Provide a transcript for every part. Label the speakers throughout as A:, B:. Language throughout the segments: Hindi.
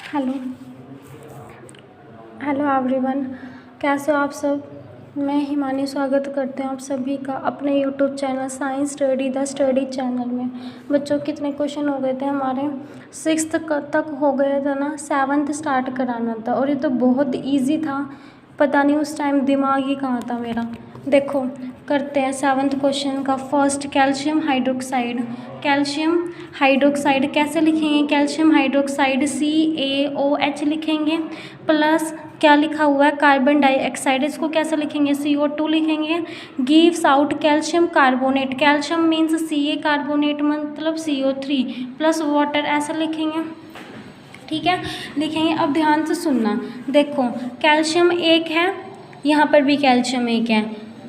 A: हेलो हेलो एवरीवन, कैसे हो आप सब। मैं हिमानी स्वागत करते हैं आप सभी का अपने YouTube channel science study the study channel में। बच्चों कितने क्वेश्चन हो गए थे हमारे, 6th तक हो गया था ना, 7th स्टार्ट कराना था और ये तो बहुत इजी था। पता नहीं उस टाइम दिमाग ही कहाँ था मेरा। देखो करते हैं 7th क्वेश्चन का। First calcium hydroxide. Calcium hydroxide कैसे लिखेंगे? कैल्शियम हाइड्रोक्साइड CaOH लिखेंगे, प्लस क्या लिखा हुआ है कार्बन डाइऑक्साइड, इसको कैसे लिखेंगे? CO2 लिखेंगे। Gives out calcium carbonate, calcium means Ca carbonate मतलब CO3 प्लस वाटर, ऐसा लिखेंगे। ठीक है, लिखेंगे। अब ध्यान से सुनना, देखो कैल्शियम एक है, यहाँ पर भी कैल्शियम एक है।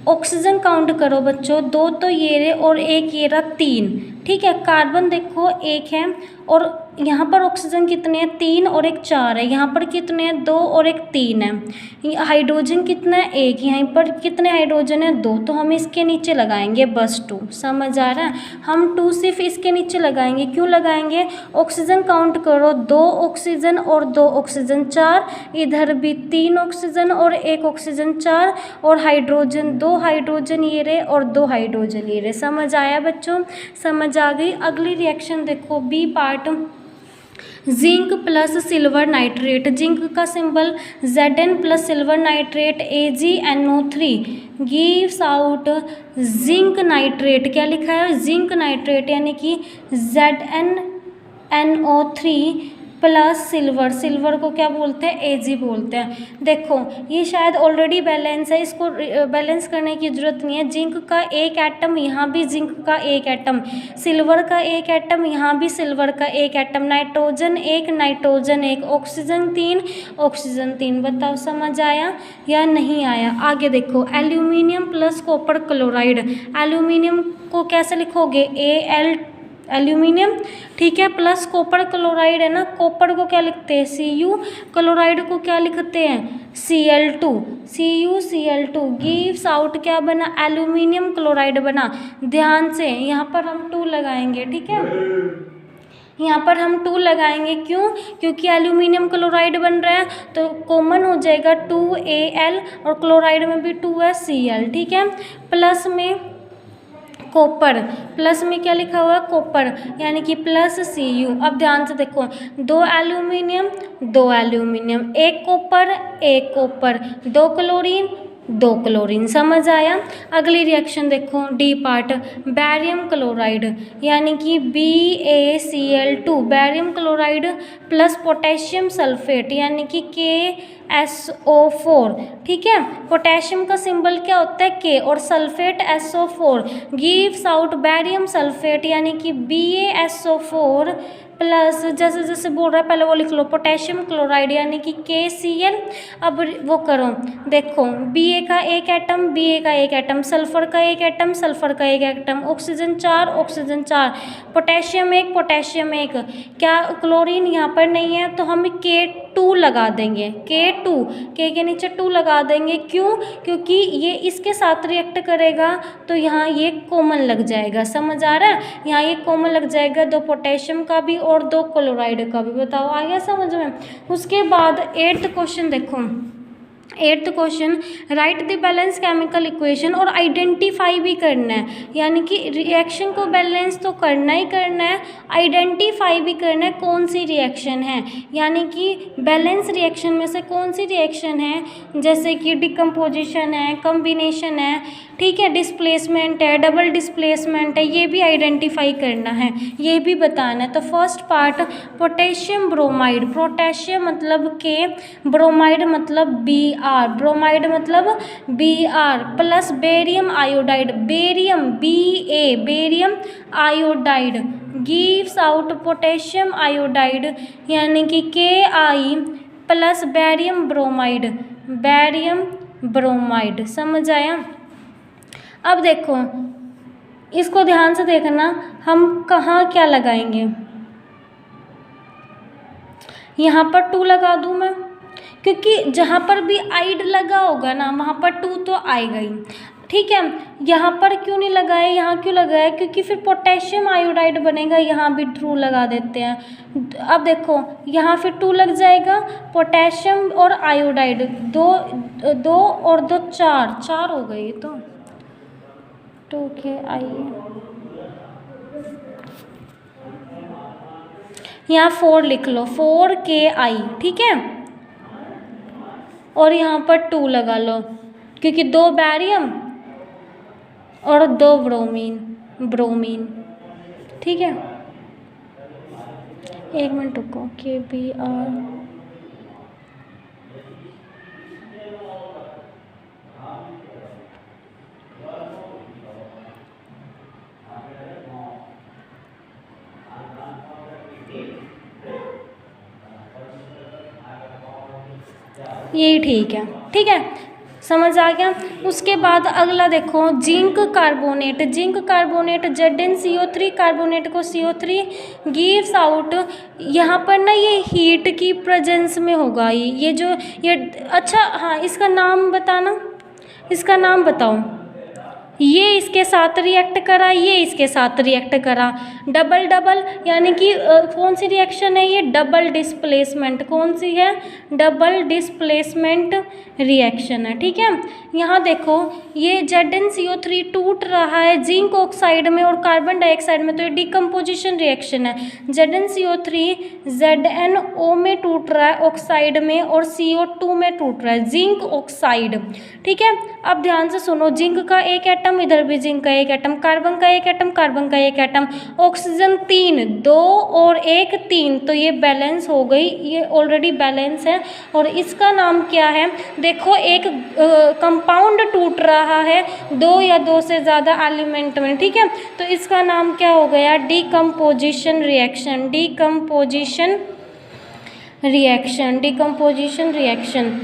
A: ऑक्सीजन काउंट करो बच्चों, 2 तो ये रहे और एक ये रहा 3। ठीक है, कार्बन देखो एक है और यहाँ पर ऑक्सीजन कितने हैं? 3 और एक 4 है। यहाँ पर कितने हैं? 2 और एक 3 है। हाइड्रोजन कितना है? 1। यहाँ पर कितने हाइड्रोजन है? 2। तो हम इसके नीचे लगाएंगे बस 2। समझ आ रहा है? हम 2 सिर्फ इसके नीचे लगाएंगे। क्यों लगाएंगे? ऑक्सीजन काउंट करो, 2 ऑक्सीजन और 2 ऑक्सीजन 4, इधर भी 3 ऑक्सीजन और 1 ऑक्सीजन 4, और हाइड्रोजन 2 हाइड्रोजन ये रहे और 2 हाइड्रोजन ये रहे। समझ आया बच्चों? समझ आ गई। अगली रिएक्शन देखो, B part, zinc plus silver nitrate. Zinc का symbol Zn plus silver nitrate AgNO3 gives out zinc nitrate. क्या लिखा है? जिंक नाइट्रेट, यानी कि ZnNO3 प्लस सिल्वर। सिल्वर को क्या बोलते हैं? Ag बोलते हैं। देखो ये शायद ऑलरेडी बैलेंस है, इसको बैलेंस करने की ज़रूरत नहीं है। जिंक का एक एटम, यहाँ भी जिंक का एक एटम, सिल्वर का एक एटम, यहाँ भी सिल्वर का एक एटम, नाइट्रोजन एक नाइट्रोजन एक, ऑक्सीजन 3 ऑक्सीजन 3। बताओ समझ आया या नहीं आया? आगे देखो, aluminium plus copper chloride. Aluminium को कैसे लिखोगे? Al एल्यूमिनियम, ठीक है, प्लस कॉपर क्लोराइड है ना, कॉपर को क्या लिखते हैं? Cu, क्लोराइड को क्या लिखते हैं? Cl2, CuCl2 गिव्स आउट क्या बना? एल्यूमिनियम क्लोराइड बना। ध्यान से यहाँ पर हम 2 लगाएंगे। ठीक है, यहाँ पर हम 2 लगाएंगे। क्यों? क्योंकि एल्यूमिनियम क्लोराइड बन रहा है तो कॉमन हो जाएगा 2Al, और क्लोराइड में भी 2 है Cl। ठीक है, प्लस में कॉपर, प्लस में क्या लिखा हुआ है? कॉपर, यानी कि प्लस Cu। अब ध्यान से देखो, 2 एल्यूमिनियम 2 एल्यूमिनियम, एक कॉपर एक कॉपर, 2 क्लोरीन 2 क्लोरीन। समझ आया? अगली रिएक्शन देखो, डी पार्ट, बैरियम क्लोराइड, यानी कि BaCl2 barium chloride plus potassium sulphate, यानी कि KSO4। ठीक है, पोटेशियम का सिंबल क्या होता है? K, और sulphate SO4 gives out barium sulphate, यानी कि BaSO4 प्लस, जैसे जैसे बोल रहा है पहले वो लिख लो, पोटेशियम क्लोराइड, यानी कि KCl। अब वो करो, देखो Ba का एक एटम, Ba का एक एटम, सल्फर का एक एटम, सल्फर का एक एटम, ऑक्सीजन 4 ऑक्सीजन 4, पोटेशियम एक पोटेशियम एक। क्या क्लोरीन यहाँ पर नहीं है तो हम K2 लगा देंगे। K2, K के नीचे 2 लगा देंगे। क्यों? क्योंकि ये इसके साथ रिएक्ट करेगा तो यहाँ ये कॉमन लग जाएगा। समझ आ रहा है? यहाँ ये कॉमन लग जाएगा, 2 पोटेशियम का भी और 2 क्लोराइड का भी। बताओ आ गया समझ में? उसके बाद 8th क्वेश्चन देखो, 8th question, right the balance chemical equation, और आइडेंटिफाई भी करना है, यानी कि रिएक्शन को बैलेंस तो करना ही करना है, आइडेंटिफाई भी करना है कौन सी रिएक्शन है, यानी कि बैलेंस रिएक्शन में से कौन सी रिएक्शन है, जैसे कि डिकम्पोजिशन है, कम्बिनेशन है, ठीक है, डिस्प्लेसमेंट है, डबल डिस्प्लेसमेंट है, ये भी आइडेंटिफाई करना है, ये भी बताना है। तो first part, potassium bromide, potassium मतलब K, ब्रोमाइड मतलब Br, ब्रोमाइड मतलब Br, plus barium iodide, barium Ba, barium iodide gives out potassium iodide, यानी कि Ki plus barium bromide, barium bromide. समझ आया? अब देखो इसको ध्यान से देखना, हम कहाँ क्या लगाएंगे। यहाँ पर 2 लगा दूँ मैं, क्योंकि जहाँ पर भी आइड लगा होगा ना वहाँ पर 2 तो आएगा ही। ठीक है। यहाँ पर क्यों नहीं लगाए, यहाँ क्यों लगाए, क्योंकि फिर पोटेशियम आयोडाइड बनेगा, यहाँ भी ट्रू लगा देते हैं। अब देखो यहाँ फिर 2 लग जाएगा, पोटेशियम और आयोडाइड, 2 और 2 4 हो गई, तो 2Ki, यहाँ 4 लिख लो, 4Ki, ठीक है। और यहाँ पर 2 लगा लो, क्योंकि 2 बैरियम और 2 ब्रोमीन, ठीक है। 1 मिनट रुको, KBr, यही ठीक है, ठीक है, समझ आ गया। उसके बाद अगला देखो, जिंक कार्बोनेट ZnCO3 कार्बोनेट को CO3 गिव्स आउट, यहाँ पर ना ये हीट की प्रेजेंस में होगा, ये अच्छा हाँ, इसका नाम बताना, इसका नाम बताओ। ये इसके साथ रिएक्ट करा, ये इसके साथ रिएक्ट करा, डबल यानी कि कौन सी रिएक्शन है ये, डबल डिस्प्लेसमेंट, कौन सी है, डबल डिस्प्लेसमेंट रिएक्शन है, ठीक है। यहाँ देखो ये ZnCO3 टूट रहा है जिंक ऑक्साइड में और कार्बन डाइऑक्साइड में, तो ये डिकम्पोजिशन रिएक्शन है। ZnCO3 ZnO में टूट रहा है ऑक्साइड में, और CO2 में टूट रहा है, जिंक ऑक्साइड, ठीक है। अब ध्यान से सुनो, जिंक का एक एटम, इधर भी जिंक का एक एटम, कार्बन का एक एटम, कार्बन का एक एटम, ऑक्सीजन 3, 2 और 1 3, तो ये बैलेंस हो गई, ये ऑलरेडी बैलेंस है। और इसका नाम क्या है, देखो एक कंपाउंड टूट रहा है 2 या 2 से ज़्यादा एलिमेंट में, ठीक है, तो इसका नाम क्या हो गया, decomposition reaction, decomposition reaction.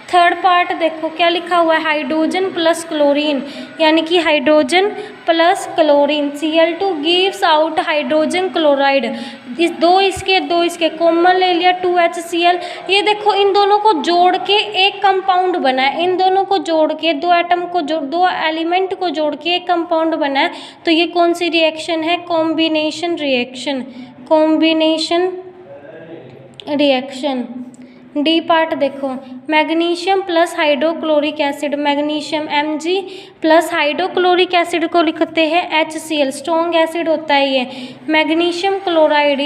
A: Third part देखो क्या लिखा हुआ है, हाइड्रोजन प्लस क्लोरीन, यानी कि hydrogen plus chlorine, Cl2 gives out hydrogen chloride, इस दो इसके कॉमन ले लिया 2HCl। ये देखो इन दोनों को जोड़ के एक कंपाउंड बना है, इन दोनों को जोड़ के, 2 एटम को दो एलिमेंट को जोड़ के एक कंपाउंड बना है, तो ये कौन सी रिएक्शन है, कॉम्बिनेशन रिएक्शन। डी पार्ट देखो, magnesium plus hydrochloric acid, magnesium Mg plus hydrochloric acid को लिखते हैं HCl, स्ट्रॉन्ग एसिड होता है ये। मैग्नीशियम क्लोराइड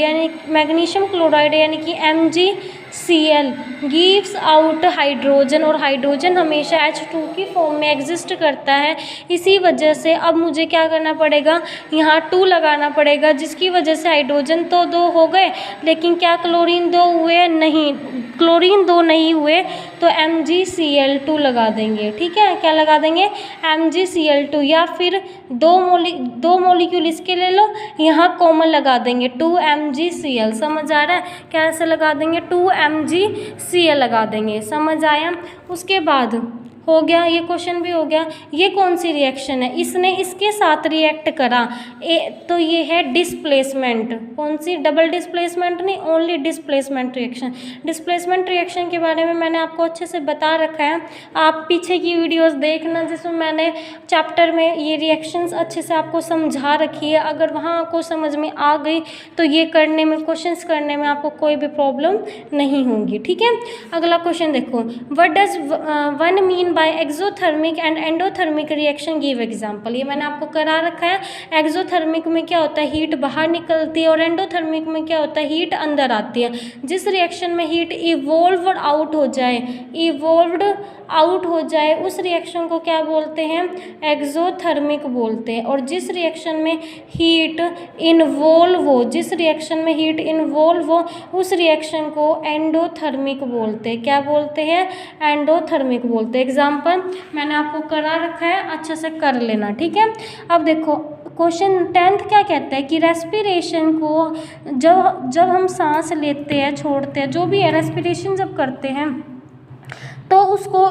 A: यानी कि MgCl गिव्स आउट हाइड्रोजन, और हाइड्रोजन हमेशा H2 की फॉर्म में एग्जिस्ट करता है। इसी वजह से अब मुझे क्या करना पड़ेगा, यहाँ 2 लगाना पड़ेगा, जिसकी वजह से हाइड्रोजन तो 2 हो गए, लेकिन क्या क्लोरीन 2 हुए, नहीं, क्लोरीन 2 नहीं हुए, तो MgCl2 लगा देंगे, ठीक है। क्या लगा देंगे, MgCl2, या फिर 2 मॉलिक्यूल इसके ले लो, यहाँ कॉमन लगा देंगे 2MgCl, समझ आ रहा है, कैसे लगा देंगे, 2MgCl लगा देंगे, समझ आया। उसके बाद हो गया, ये क्वेश्चन भी हो गया। ये कौन सी रिएक्शन है, इसने इसके साथ रिएक्ट करा, तो ये है डिस्प्लेसमेंट, कौन सी, डबल डिस्प्लेसमेंट नहीं, only displacement reaction. Displacement reaction के बारे में मैंने आपको अच्छे से बता रखा है, आप पीछे की वीडियोस देखना, जिसमें मैंने चैप्टर में ये रिएक्शंस अच्छे से आपको समझा रखी है। अगर वहाँ आपको समझ में आ गई तो ये करने में, क्वेश्चंस करने में आपको कोई भी प्रॉब्लम नहीं होगी, ठीक है। अगला क्वेश्चन देखो, what does one mean by exothermic and endothermic reaction, give example. ये मैंने आपको करा रखा है। एक्सोथर्मिक में क्या होता है, हीट बाहर निकलती है, और एंडोथर्मिक में क्या होता है, हीट अंदर आती है। जिस रिएक्शन में हीट इवोल्व्ड आउट हो जाए उस रिएक्शन को क्या बोलते हैं, एक्सोथर्मिक बोलते हैं। और जिस रिएक्शन में हीट इन्वॉल्व हो उस रिएक्शन को एंडोथर्मिक बोलते हैं। क्या बोलते हैं, एंडोथर्मिक बोलते हैं। एग्जाम्पल मैंने आपको करा रखा है, अच्छे से कर लेना, ठीक है। अब देखो क्वेश्चन 10th क्या कहता है कि रेस्पिरेशन को जब हम सांस लेते हैं, छोड़ते हैं, जो भी है, रेस्पिरेशन जब करते हैं तो उसको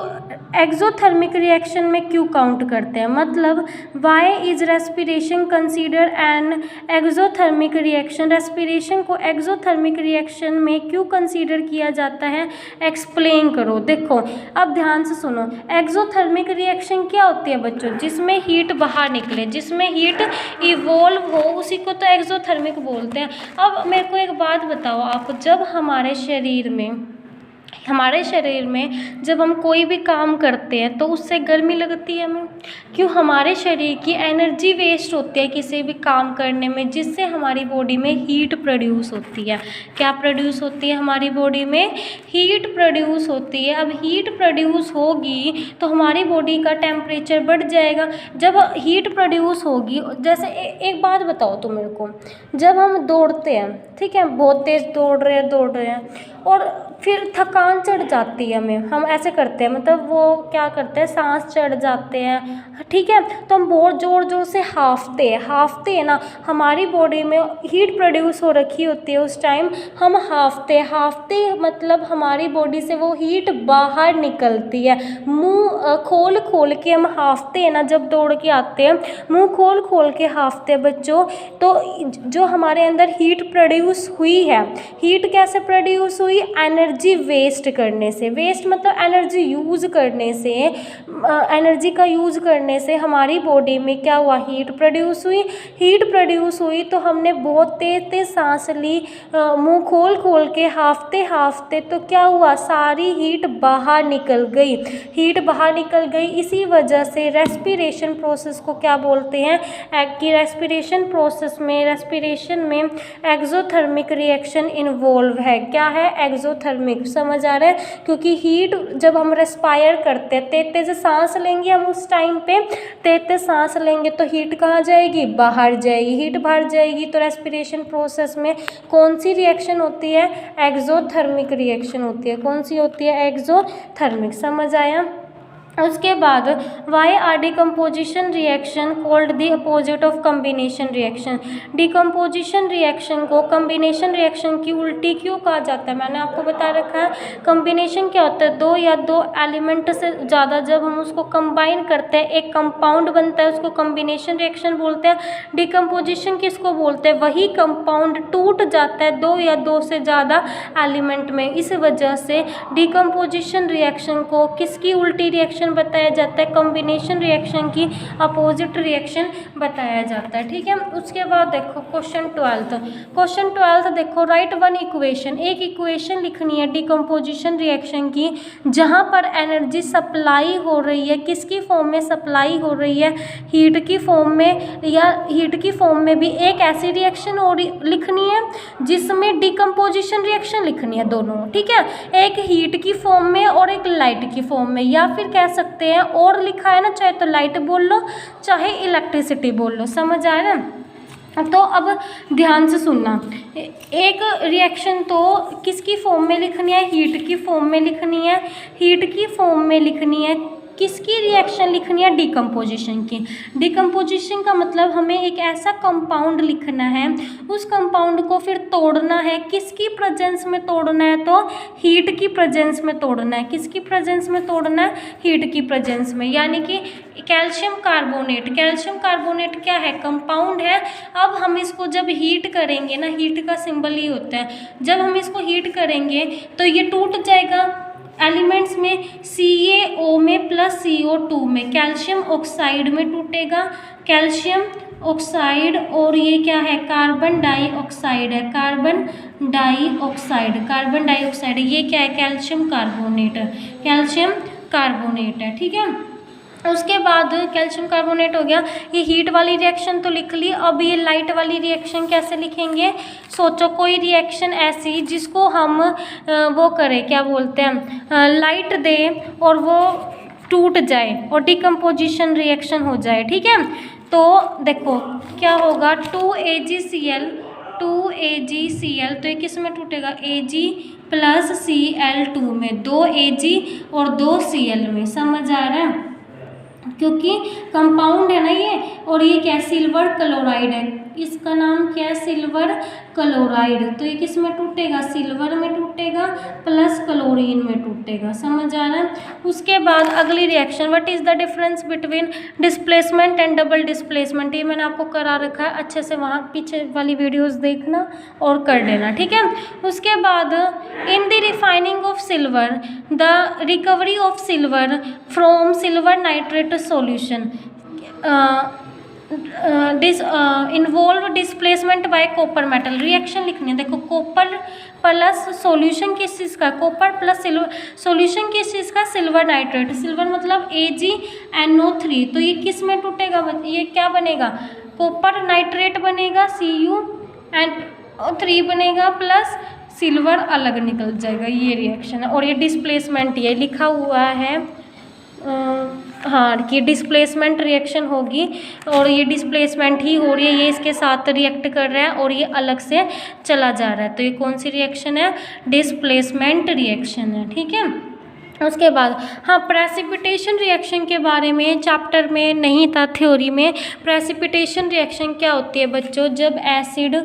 A: एक्सोथर्मिक रिएक्शन में क्यों काउंट करते हैं, मतलब why is respiration considered an exothermic reaction, respiration को एक्सोथर्मिक रिएक्शन में क्यों कंसीडर किया जाता है, एक्सप्लेन करो। देखो अब ध्यान से सुनो, एक्सोथर्मिक रिएक्शन क्या होती है बच्चों, जिसमें हीट बाहर निकले, जिसमें हीट इवोल्व हो, उसी को तो एक्सोथर्मिक बोलते हैं। अब मेरे को एक बात बताओ आप, जब हमारे शरीर में जब हम कोई भी काम करते हैं तो उससे गर्मी लगती है हमें, क्यों, हमारे शरीर की एनर्जी वेस्ट होती है किसी भी काम करने में, जिससे हमारी बॉडी में हीट प्रोड्यूस होती है। क्या प्रोड्यूस होती है हमारी बॉडी में, हीट प्रोड्यूस होती है। अब हीट प्रोड्यूस होगी तो हमारी बॉडी का टेम्परेचर बढ़ जाएगा। जब हीट प्रोड्यूस होगी, जैसे एक बात बताओ तुम मेरे को, जब हम दौड़ते हैं, ठीक है, बहुत तेज़ दौड़ रहे हैं और फिर थकान चढ़ जाती है हमें, हम ऐसे करते हैं, मतलब वो क्या करते हैं, सांस चढ़ जाते हैं, ठीक है, तो हम बहुत ज़ोर से हाँफते हैं ना, हमारी बॉडी में हीट प्रोड्यूस हो रखी होती है, उस टाइम हम हाँफते मतलब हमारी बॉडी से वो हीट बाहर निकलती है। मुंह खोल के हम हाँफते हैं ना, जब दौड़ के आते हैं मुंह खोल के हाँफते हैं बच्चों, तो जो हमारे अंदर हीट प्रोड्यूस हुई है, हीट कैसे प्रोड्यूस हुई, एनर्जी वेस्ट करने से, वेस्ट मतलब एनर्जी यूज़ करने से, एनर्जी का यूज़ करने से हमारी बॉडी में क्या हुआ, हीट प्रोड्यूस हुई तो हमने बहुत तेज़ सांस ली, मुंह खोल के हाँफते तो क्या हुआ, सारी हीट बाहर निकल गई। इसी वजह से रेस्पिरेशन प्रोसेस को क्या बोलते हैं, कि रेस्पिरेशन में एक्सोथर्मिक रिएक्शन इन्वॉल्व है। क्या है, एक्सोथर्मिक, समझ आ रहा है, क्योंकि हीट जब हम रेस्पायर करते हैं, तेज सांस लेंगे हम, उस टाइम पे तेज सांस लेंगे तो हीट कहाँ जाएगी, बाहर जाएगी, हीट बाहर जाएगी। तो रेस्पिरेशन प्रोसेस में कौन सी रिएक्शन होती है, एक्सोथर्मिक रिएक्शन होती है। कौन सी होती है, एक्सोथर्मिक, समझ आया। उसके बाद why are decomposition reaction called the opposite of combination reaction, decomposition reaction को कम्बिनेशन रिएक्शन की उल्टी क्यों कहा जाता है, मैंने आपको बता रखा है। कम्बिनेशन क्या होता है, दो या दो एलिमेंट से ज़्यादा जब हम उसको कंबाइन करते हैं, एक कंपाउंड बनता है, उसको कम्बिनेशन रिएक्शन बोलते हैं। डिकम्पोजिशन किसको बोलते हैं, वही कंपाउंड टूट जाता है दो या दो से ज़्यादा एलिमेंट में, इस वजह से डिकम्पोजिशन रिएक्शन को किसकी उल्टी रिएक्शन बताया जाता है, कॉम्बिनेशन रिएक्शन की अपोजिट रिएक्शन बताया जाता है, ठीक है। उसके बाद देखो क्वेश्चन 12 देखो, राइट वन इक्वेशन, एक इक्वेशन लिखनी है डिकम्पोजिशन रिएक्शन की, जहां पर एनर्जी सप्लाई हो रही है, किसकी फॉर्म में सप्लाई हो रही है, हीट की फॉर्म में, या हीट की फॉर्म में भी एक ऐसी रिएक्शन और लिखनी है जिसमें डिकम्पोजिशन रिएक्शन लिखनी है, दोनों, ठीक है, एक हीट की फॉर्म में और एक लाइट की फॉर्म में, या फिर कह सकते हैं, और लिखा है ना, चाहे तो लाइट बोल लो चाहे इलेक्ट्रिसिटी बोल लो, समझ आया ना। तो अब ध्यान से सुनना, एक रिएक्शन तो किसकी फॉर्म में लिखनी है, हीट की फॉर्म में लिखनी है, हीट की फॉर्म में लिखनी है, किसकी रिएक्शन लिखनी है, डिकम्पोजिशन की। डिकम्पोजिशन का मतलब हमें एक ऐसा कंपाउंड लिखना है, उस कंपाउंड को फिर तोड़ना है, किसकी प्रेजेंस में तोड़ना है, तो हीट की प्रेजेंस में तोड़ना है। किसकी प्रेजेंस में तोड़ना है, हीट की प्रेजेंस में, यानी कि कैल्शियम कार्बोनेट क्या है, कंपाउंड है। अब हम इसको जब हीट करेंगे ना, हीट का सिंबल ही होता है, जब हम इसको हीट करेंगे तो ये टूट जाएगा एलिमेंट्स में, CaO में प्लस CO2 में, कैल्शियम ऑक्साइड में टूटेगा, कैल्शियम ऑक्साइड, और ये क्या है, कार्बन डाइऑक्साइड है, कार्बन डाइऑक्साइड, ये क्या है, कैल्शियम कार्बोनेट है, ठीक है। उसके बाद कैल्शियम कार्बोनेट हो गया, ये हीट वाली रिएक्शन तो लिख ली। अब ये लाइट वाली रिएक्शन कैसे लिखेंगे, सोचो कोई रिएक्शन ऐसी जिसको हम वो करें, क्या बोलते हैं, लाइट दे और वो टूट जाए और डिकम्पोजिशन रिएक्शन हो जाए, ठीक है। तो देखो क्या होगा, 2AgCl, तो ये किस में टूटेगा, Ag प्लस Cl2 में, 2Ag और 2Cl में, समझ आ रहा है, क्योंकि कंपाउंड है ना ये, और ये क्या, सिल्वर क्लोराइड है, इसका नाम क्या है, सिल्वर क्लोराइड। तो ये किस में टूटेगा, सिल्वर में टूटेगा प्लस क्लोरीन में टूटेगा। समझ आ रहा है। उसके बाद अगली reaction, what is the difference between displacement and double displacement. ये मैंने आपको करा रखा है, अच्छे से वहाँ पीछे वाली वीडियोस देखना और कर लेना, ठीक है। उसके बाद in the refining of silver, the recovery of silver from silver nitrate solution involve displacement bye copper metal. Reaction लिखनी है, देखो कॉपर प्लस सॉल्यूशन किस चीज़ का, कॉपर प्लस सिल्वर, सॉल्यूशन किस चीज़ का, सिल्वर नाइट्रेट। सिल्वर मतलब AgNO3। तो ये किस में टूटेगा, ये क्या बनेगा, कॉपर नाइट्रेट बनेगा CuNO3 बनेगा प्लस सिल्वर अलग निकल जाएगा। ये रिएक्शन है। और ये डिस्प्लेसमेंट, ये लिखा हुआ है हाँ कि डिस्प्लेसमेंट रिएक्शन होगी, और ये डिस्प्लेसमेंट ही हो रही है, ये इसके साथ रिएक्ट कर रहा है और ये अलग से चला जा रहा है। तो ये कौन सी रिएक्शन है, डिस्प्लेसमेंट रिएक्शन है, ठीक है। उसके बाद हाँ, प्रेसिपिटेशन रिएक्शन के बारे में चैप्टर में नहीं था, थ्योरी में। प्रेसिपिटेशन रिएक्शन क्या होती है बच्चों, जब एसिड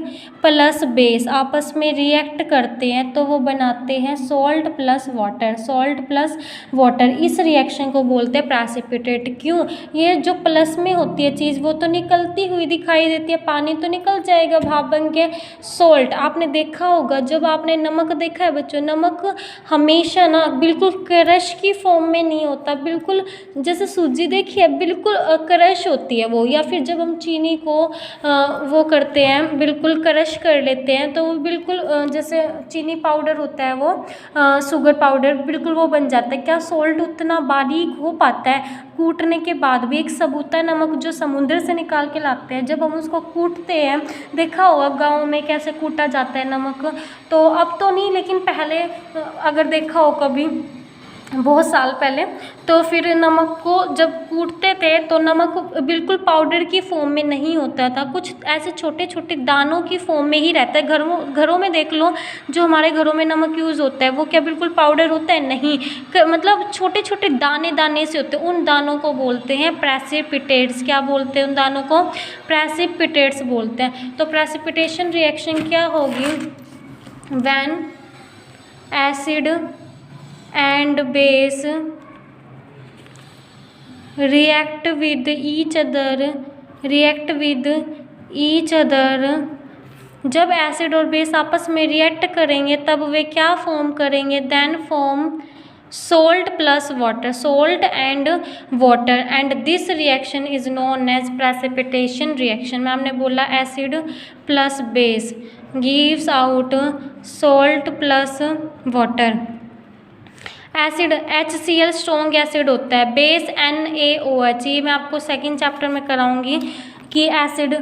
A: प्लस बेस आपस में रिएक्ट करते हैं तो वो बनाते हैं salt plus water, salt plus water. इस रिएक्शन को बोलते हैं प्रेसिपिटेट। क्यों, ये जो प्लस में होती है चीज़ वो तो निकलती हुई दिखाई देती है, पानी तो निकल जाएगा भाप बन के सॉल्ट। आपने देखा होगा, जब आपने नमक देखा है बच्चों, नमक हमेशा ना बिल्कुल क्रश की फॉर्म में नहीं होता, बिल्कुल जैसे सूजी देखिए बिल्कुल क्रश होती है वो। या फिर जब हम चीनी को वो करते हैं, बिल्कुल क्रश कर लेते हैं, तो वो बिल्कुल जैसे चीनी पाउडर होता है वो शुगर पाउडर, बिल्कुल वो बन जाता है। क्या सॉल्ट उतना बारीक हो पाता है कूटने के बाद भी। एक सबूता नमक जो समुद्र से निकाल के लाते हैं, जब हम उसको कूटते हैं, देखा होगा गाँव में कैसे कूटा जाता है नमक। तो अब तो नहीं, लेकिन पहले अगर देखा हो कभी बहुत साल पहले, तो फिर नमक को जब कूटते थे तो नमक बिल्कुल पाउडर की फॉर्म में नहीं होता था, कुछ ऐसे छोटे छोटे दानों की फॉर्म में ही रहता है। घरों में देख लो, जो हमारे घरों में नमक यूज़ होता है वो क्या बिल्कुल पाउडर होता है, नहीं, मतलब छोटे छोटे दाने दाने से होते हैं। उन दानों को बोलते हैं प्रेसिपिटेट्स। क्या बोलते हैं उन दानों को, प्रेसिपिटेट्स बोलते हैं। तो प्रेसिपिटेशन रिएक्शन क्या होगी, when acid and base react with each other। जब एसिड और बेस आपस में रिएक्ट करेंगे तब वे क्या फॉर्म करेंगे, then form salt plus water, salt and water, and this reaction is known as precipitation reaction। Ma'am ने बोला acid plus base gives out salt plus water। Acid HCl strong acid होता है, बेस NaOH। ये मैं आपको सेकंड चैप्टर में कराऊंगी कि एसिड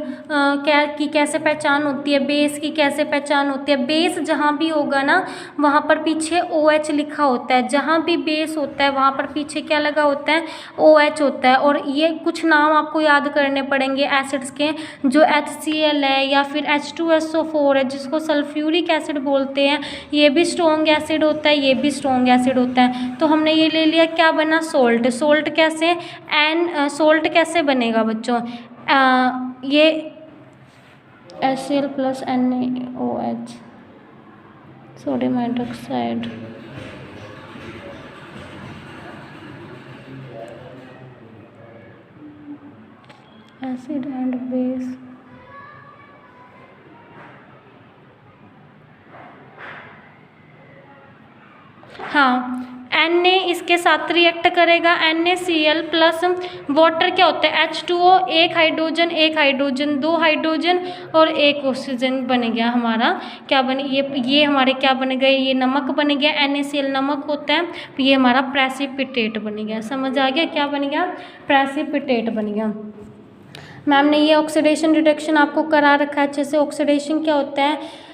A: की कैसे पहचान होती है, बेस की कैसे पहचान होती है। बेस जहाँ भी होगा ना वहाँ पर पीछे OH लिखा होता है, जहाँ भी बेस होता है वहाँ पर पीछे क्या लगा होता है, OH होता है। और ये कुछ नाम आपको याद करने पड़ेंगे एसिड्स के, जो HCl है या फिर H2SO4 है जिसको सल्फ्यूरिक एसिड बोलते हैं, ये भी स्ट्रॉन्ग एसिड होता है, ये भी स्ट्रॉन्ग एसिड होता है। तो हमने ये ले लिया, क्या बना, सोल्ट। सोल्ट कैसे, सोल्ट कैसे बनेगा बच्चों, ये HCl plus NaOH, sodium hydroxide. Acid and base, हाँ Na इसके साथ रिएक्ट करेगा, NaCl प्लस वाटर क्या होता है, H2O, एक हाइड्रोजन, दो हाइड्रोजन और एक ऑक्सीजन बन गया हमारा। क्या बने, ये हमारे क्या बन गए, ये नमक बन गया, NaCl नमक होता है, ये हमारा प्रेसिपिटेट बन गया। समझ आ गया, क्या बन गया, प्रेसिपिटेट बन गया। मैम ने ये ऑक्सीडेशन रिडक्शन आपको करा रखा है अच्छे से। ऑक्सीडेशन क्या होता है,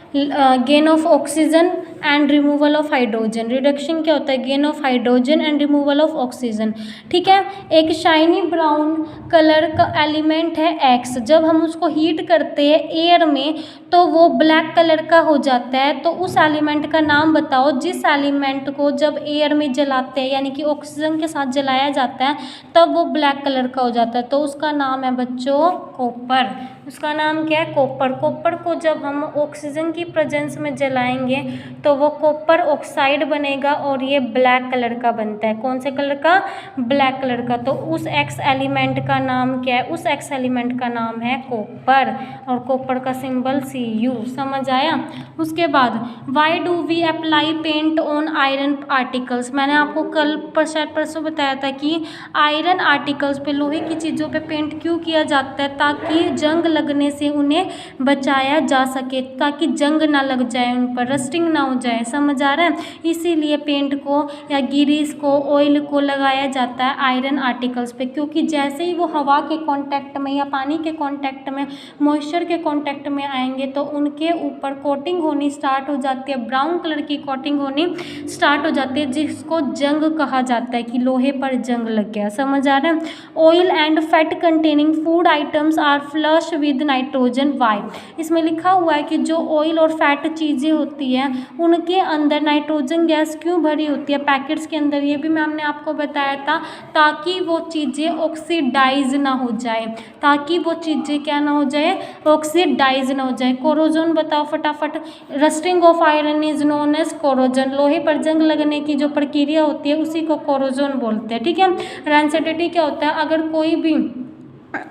A: gain of oxygen and removal of hydrogen. Reduction क्या होता है, gain of hydrogen and removal of oxygen. ठीक है, एक शाइनी ब्राउन कलर का एलिमेंट है X, जब हम उसको हीट करते हैं एयर में तो वो ब्लैक कलर का हो जाता है। तो उस एलिमेंट का नाम बताओ जिस एलिमेंट को जब एयर में जलाते हैं यानी कि ऑक्सीजन के साथ जलाया जाता है तब वो ब्लैक कलर का हो जाता है। तो उसका नाम है बच्चों कॉपर। उसका नाम क्या है? कॉपर। कॉपर को जब हम ऑक्सीजन की प्रेजेंस में जलाएंगे तो वो कॉपर ऑक्साइड बनेगा और ये ब्लैक कलर का बनता है। कौन से कलर का? ब्लैक कलर का। तो उस एक्स एलिमेंट का नाम क्या है? उस एक्स एलिमेंट का नाम है कॉपर, और कॉपर का सिंबल Cu। समझ आया? उसके बाद why do we apply paint on iron articles. मैंने आपको कल शायद परसों बताया था कि आयरन आर्टिकल्स पे, लोहे की चीज़ों पे पेंट क्यों किया जाता है? ताकि जंग लगने से उन्हें बचाया जा सके, ताकि जंग ना लग जाए उन पर, रस्टिंग ना हो जाए। समझ आ रहा है? इसीलिए पेंट को या गिरीस को, ऑयल को लगाया जाता है आयरन आर्टिकल्स पे, क्योंकि जैसे ही वो हवा के कांटेक्ट में या पानी के कांटेक्ट में, मॉइस्चर के कांटेक्ट में आएंगे तो उनके ऊपर कोटिंग होनी स्टार्ट हो जाती है, ब्राउन कलर की कोटिंग होनी स्टार्ट हो जाती है, जिसको जंग कहा जाता है कि लोहे पर जंग लग गया। समझ आ रहा है? Oil and fat containing food items are flush with nitrogen. Why? इसमें लिखा हुआ है कि जो ऑयल और फैट चीज़ें होती हैं उनके अंदर नाइट्रोजन गैस क्यों भरी होती है पैकेट्स के अंदर? ये भी मैम ने आपको बताया था, ताकि वो चीज़ें ऑक्सीडाइज ना हो जाए, ताकि वो चीज़ें क्या ना हो जाए? ऑक्सीडाइज ना हो जाए। कोरोजन बताओ फटाफट। Rusting of iron is known as corrosion. लोहे पर जंग लगने की जो प्रक्रिया होती है उसी को कोरोजन बोलते हैं। ठीक है। रेंसिडिटी क्या होता है? अगर कोई भी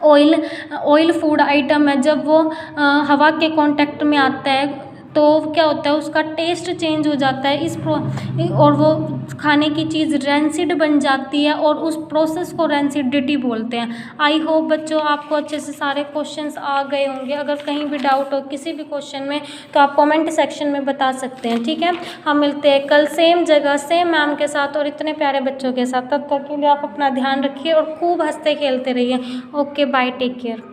A: ऑयल फूड आइटम है, जब वो हवा के कांटेक्ट में आता है तो क्या होता है? उसका टेस्ट चेंज हो जाता है, और वो खाने की चीज़ रेंसिड बन जाती है, और उस प्रोसेस को रेंसिडिटी बोलते हैं। आई होप बच्चों आपको अच्छे से सारे क्वेश्चंस आ गए होंगे। अगर कहीं भी डाउट हो किसी भी क्वेश्चन में तो आप कमेंट सेक्शन में बता सकते हैं। ठीक है। हम मिलते हैं कल सेम जगह सेम मैम के साथ और इतने प्यारे बच्चों के साथ। तब तक के लिए आप अपना ध्यान रखिए और खूब हंसते खेलते रहिए। Okay bye, take care.